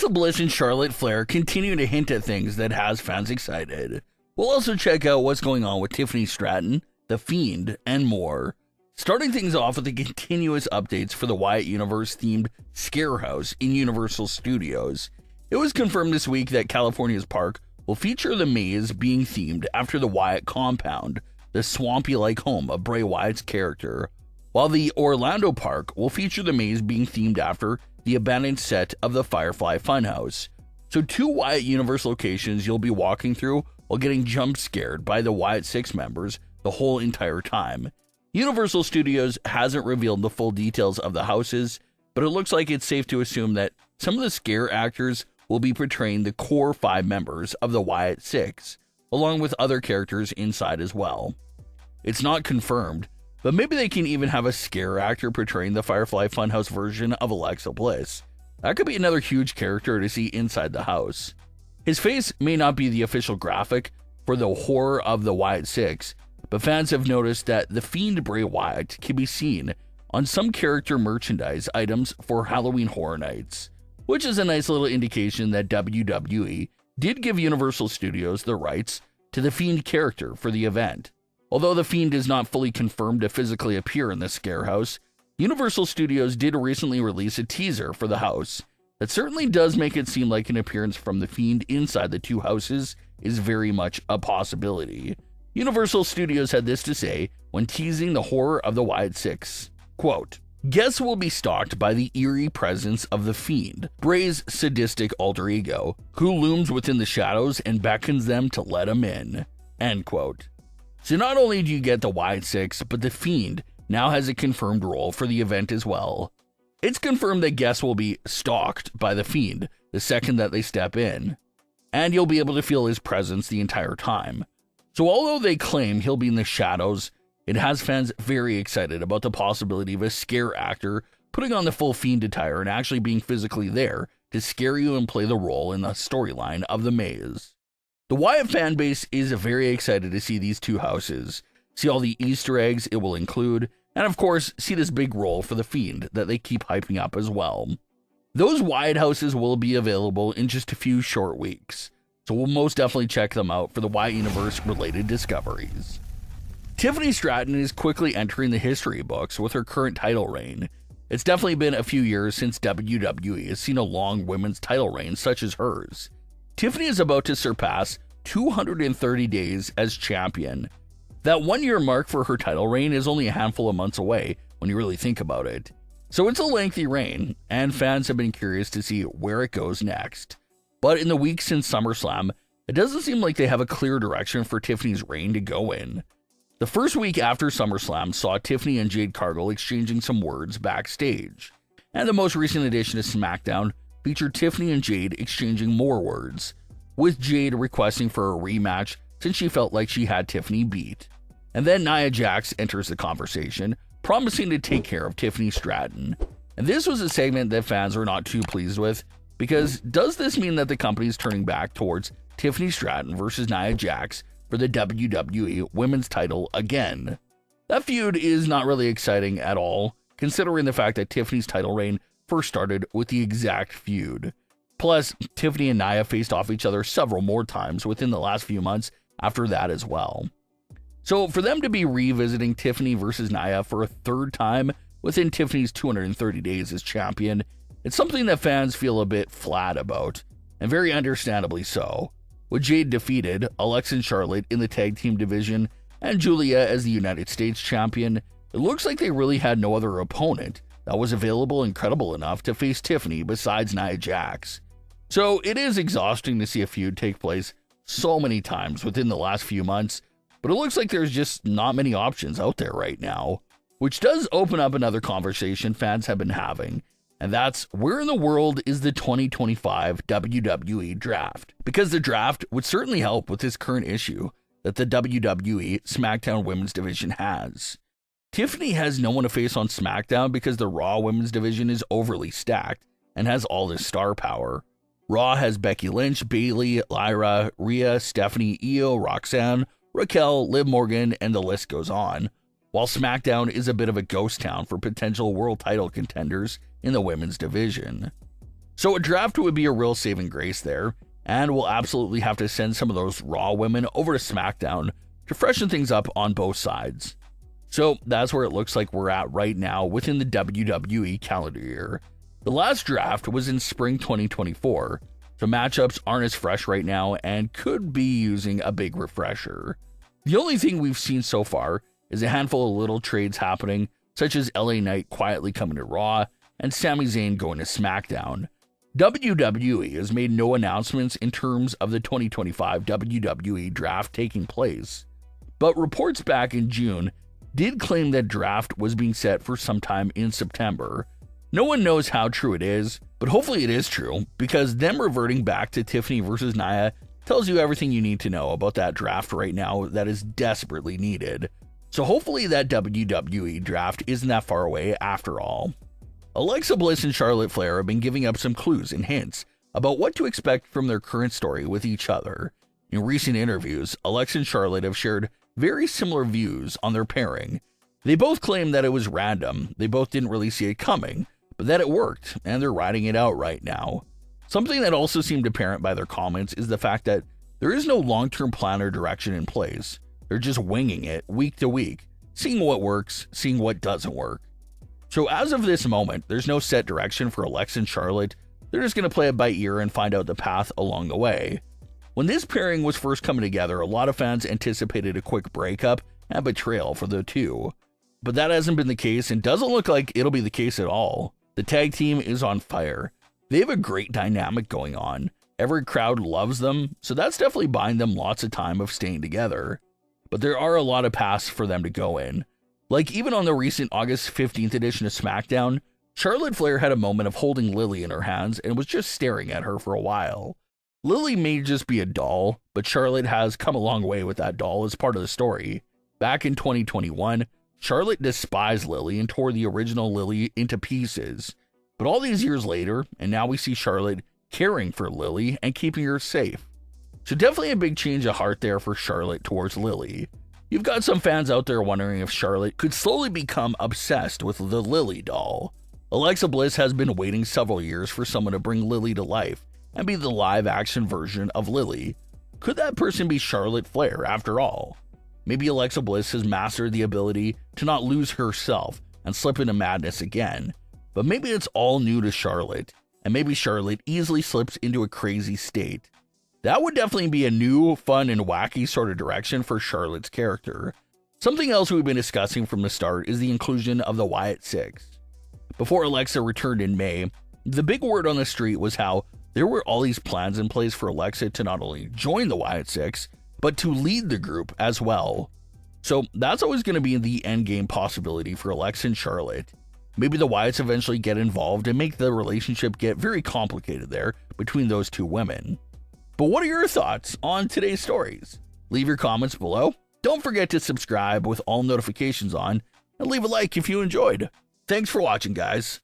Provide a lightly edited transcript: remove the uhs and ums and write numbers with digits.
Alexa Bliss and Charlotte Flair continue to hint at things that has fans excited. We'll also check out what's going on with Tiffany Stratton, The Fiend, and more. Starting things off with the continuous updates for the Wyatt Universe-themed Scare House in Universal Studios. It was confirmed this week that California's park will feature the maze being themed after the Wyatt compound, the swampy-like home of Bray Wyatt's character, while the Orlando park will feature the maze being themed after the abandoned set of the Firefly Funhouse. So 2 Wyatt Universe locations you'll be walking through while getting jump scared by the Wyatt Sicks members the whole entire time. Universal Studios hasn't revealed the full details of the houses, but it looks like it's safe to assume that some of the scare actors will be portraying the core 5 members of the Wyatt Sicks, along with other characters inside as well. It's not confirmed, but maybe they can even have a scare actor portraying the Firefly Funhouse version of Alexa Bliss. That could be another huge character to see inside the house. His face may not be the official graphic for the horror of the Wyatt Sicks, but fans have noticed that the Fiend Bray Wyatt can be seen on some character merchandise items for Halloween Horror Nights, which is a nice little indication that WWE did give Universal Studios the rights to the Fiend character for the event. Although the Fiend is not fully confirmed to physically appear in the Scare House, Universal Studios did recently release a teaser for the house that certainly does make it seem like an appearance from the Fiend inside the 2 houses is very much a possibility. Universal Studios had this to say when teasing the horror of the Wyatt Sicks. Quote, "Guests will be stalked by the eerie presence of the Fiend, Bray's sadistic alter ego, who looms within the shadows and beckons them to let him in." End quote. So not only do you get the Wyatt Sicks, but the Fiend now has a confirmed role for the event as well. It's confirmed that guests will be stalked by the Fiend the second that they step in, and you'll be able to feel his presence the entire time. So although they claim he'll be in the shadows, it has fans very excited about the possibility of a scare actor putting on the full Fiend attire and actually being physically there to scare you and play the role in the storyline of the maze. The Wyatt fan base is very excited to see these 2 houses, see all the Easter eggs it will include, and of course, see this big role for the Fiend that they keep hyping up as well. Those Wyatt houses will be available in just a few short weeks, so we'll most definitely check them out for the Wyatt Universe-related discoveries. Tiffany Stratton is quickly entering the history books with her current title reign. It's definitely been a few years since WWE has seen a long women's title reign such as hers. Tiffany is about to surpass 230 days as champion. That 1-year mark for her title reign is only a handful of months away when you really think about it. So it's a lengthy reign, and fans have been curious to see where it goes next. But in the weeks since SummerSlam, it doesn't seem like they have a clear direction for Tiffany's reign to go in. The first week after SummerSlam saw Tiffany and Jade Cargill exchanging some words backstage, and the most recent edition of SmackDown featured Tiffany and Jade exchanging more words, with Jade requesting for a rematch since she felt like she had Tiffany beat. And then Nia Jax enters the conversation, promising to take care of Tiffany Stratton. And this was a segment that fans were not too pleased with, because does this mean that the company is turning back towards Tiffany Stratton versus Nia Jax for the WWE Women's title again? That feud is not really exciting at all, considering the fact that Tiffany's title reign first started with the exact feud. Plus, Tiffany and Nia faced off each other several more times within the last few months after that as well. So for them to be revisiting Tiffany versus Nia for a 3rd time within Tiffany's 230 days as champion, it's something that fans feel a bit flat about, and very understandably so. With Jade defeated, Alexa and Charlotte in the tag team division, and Julia as the United States champion, it looks like they really had no other opponent that was available and credible enough to face Tiffany besides Nia Jax. So it is exhausting to see a feud take place so many times within the last few months, but it looks like there's just not many options out there right now, which does open up another conversation fans have been having, and that's where in the world is the 2025 WWE Draft? Because the draft would certainly help with this current issue that the WWE SmackDown Women's Division has. Tiffany has no one to face on SmackDown because the Raw Women's Division is overly stacked and has all this star power. Raw has Becky Lynch, Bayley, Lyra, Rhea, Stephanie, Io, Roxanne, Raquel, Liv Morgan, and the list goes on, while SmackDown is a bit of a ghost town for potential world title contenders in the women's division. So a draft would be a real saving grace there, and we'll absolutely have to send some of those Raw women over to SmackDown to freshen things up on both sides. So that's where it looks like we're at right now within the WWE calendar year. The last draft was in spring 2024, so matchups aren't as fresh right now and could be using a big refresher. The only thing we've seen so far is a handful of little trades happening, such as LA Knight quietly coming to Raw and Sami Zayn going to SmackDown. WWE has made no announcements in terms of the 2025 WWE draft taking place, but reports back in June did claim that draft was being set for sometime in September. No one knows how true it is, but hopefully it is true, because them reverting back to Tiffany versus Nia tells you everything you need to know about that draft right now that is desperately needed. So hopefully that WWE draft isn't that far away after all. Alexa Bliss and Charlotte Flair have been giving up some clues and hints about what to expect from their current story with each other. In recent interviews, Alexa and Charlotte have shared very similar views on their pairing. They both claim that it was random, they both didn't really see it coming, but that it worked, and they're riding it out right now. Something that also seemed apparent by their comments is the fact that there is no long-term plan or direction in place. They're just winging it week to week, seeing what works, seeing what doesn't work. So as of this moment, there's no set direction for Alexa and Charlotte. They're just going to play it by ear and find out the path along the way. When this pairing was first coming together, a lot of fans anticipated a quick breakup and betrayal for the two. But that hasn't been the case and doesn't look like it'll be the case at all. The tag team is on fire. They have a great dynamic going on. Every crowd loves them, so that's definitely buying them lots of time of staying together. But there are a lot of paths for them to go in. Like even on the recent August 15th edition of SmackDown, Charlotte Flair had a moment of holding Lily in her hands and was just staring at her for a while. Lily may just be a doll, but Charlotte has come a long way with that doll as part of the story. Back in 2021, Charlotte despised Lily and tore the original Lily into pieces. But all these years later, and now we see Charlotte caring for Lily and keeping her safe. So definitely a big change of heart there for Charlotte towards Lily. You've got some fans out there wondering if Charlotte could slowly become obsessed with the Lily doll. Alexa Bliss has been waiting several years for someone to bring Lily to life and be the live-action version of Lily. Could that person be Charlotte Flair after all? Maybe Alexa Bliss has mastered the ability to not lose herself and slip into madness again. But maybe it's all new to Charlotte, and maybe Charlotte easily slips into a crazy state. That would definitely be a new, fun, and wacky sort of direction for Charlotte's character. Something else we've been discussing from the start is the inclusion of the Wyatt Sicks. Before Alexa returned in May, the big word on the street was how there were all these plans in place for Alexa to not only join the Wyatt Sicks, but to lead the group as well. So that's always going to be the endgame possibility for Alexa and Charlotte. Maybe the Wyatts eventually get involved and make the relationship get very complicated there between those two women. But what are your thoughts on today's stories? Leave your comments below. Don't forget to subscribe with all notifications on, and leave a like if you enjoyed. Thanks for watching, guys.